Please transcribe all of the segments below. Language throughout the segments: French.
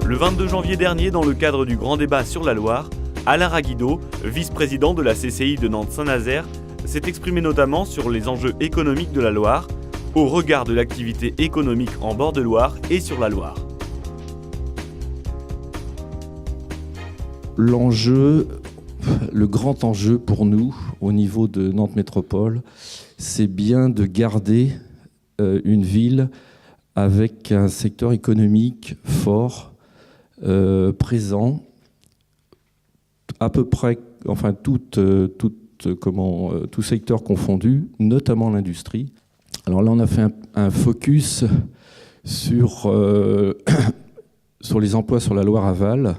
Le 22 janvier dernier, dans le cadre du grand débat sur la Loire, Alain Raguido, vice-président de la CCI de Nantes-Saint-Nazaire, s'est exprimé notamment sur les enjeux économiques de la Loire, au regard de l'activité économique en bord de Loire et sur la Loire. Le grand enjeu pour nous, au niveau de Nantes Métropole, c'est bien de garder une ville avec un secteur économique fort, présent, à peu près, enfin tout secteur confondu, notamment l'industrie. Alors là, on a fait un focus sur les emplois sur la Loire-Aval.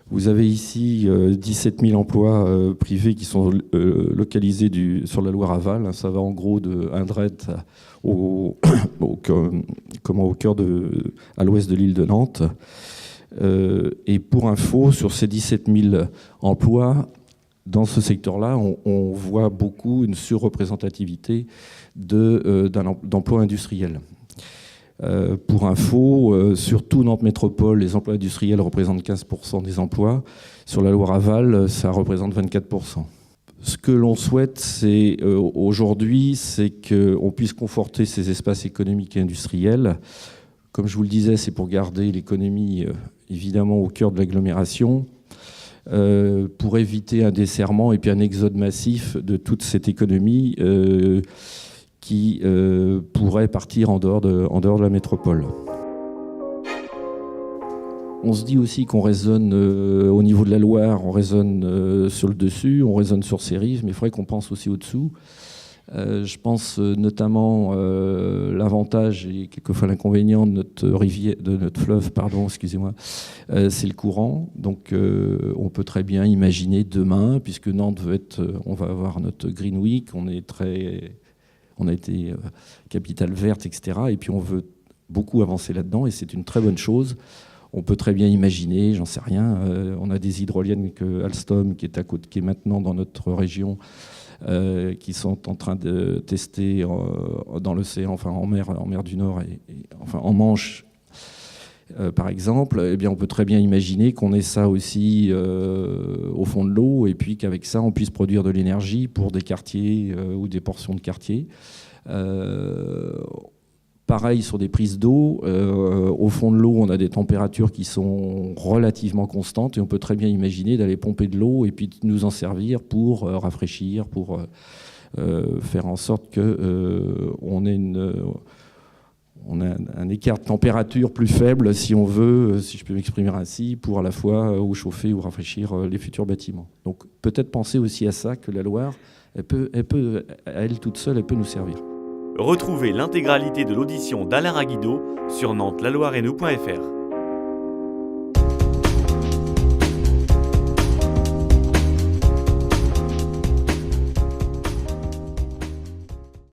Vous avez ici 17 000 emplois privés qui sont localisés sur la Loire-Aval. Ça va en gros de Indrette au cœur à l'ouest de l'île de Nantes. Et pour info, sur ces 17 000 emplois, dans ce secteur-là, on voit beaucoup une surreprésentativité d'emplois industriels. Pour info, sur tout Nantes Métropole, les emplois industriels représentent 15% des emplois. Sur la Loire-Aval, ça représente 24%. Ce que l'on souhaite aujourd'hui, c'est qu'on puisse conforter ces espaces économiques et industriels. Comme je vous le disais, c'est pour garder l'économie évidemment au cœur de l'agglomération, pour éviter un desserrement et puis un exode massif de toute cette économie qui pourrait partir en dehors de la métropole. On se dit aussi qu'on raisonne au niveau de la Loire, on raisonne sur le dessus, on raisonne sur ses rives, mais il faudrait qu'on pense aussi au-dessous. Je pense notamment l'avantage et quelquefois l'inconvénient de notre fleuve, c'est le courant. Donc on peut très bien imaginer demain, puisque Nantes on va avoir notre Green Week, on a été capitale verte, etc. Et puis on veut beaucoup avancer là-dedans, et c'est une très bonne chose. On peut très bien imaginer, j'en sais rien, on a des hydroliennes que Alstom, qui est maintenant dans notre région, qui sont en train de tester dans l'océan, enfin en mer du Nord, enfin en Manche, par exemple. Eh bien, on peut très bien imaginer qu'on ait ça aussi au fond de l'eau, et puis qu'avec ça, on puisse produire de l'énergie pour des quartiers ou des portions de quartiers. Pareil sur des prises d'eau. Au fond de l'eau, on a des températures qui sont relativement constantes, et on peut très bien imaginer d'aller pomper de l'eau et puis de nous en servir pour rafraîchir, pour faire en sorte qu'on ait un écart de température plus faible, si on veut, si je peux m'exprimer ainsi, pour à la fois ou chauffer ou rafraîchir les futurs bâtiments. Donc peut-être penser aussi à ça, que la Loire, elle peut, à elle toute seule, elle peut nous servir. Retrouvez l'intégralité de l'audition d'Alain Raguido sur nantes-laloireetnous.fr.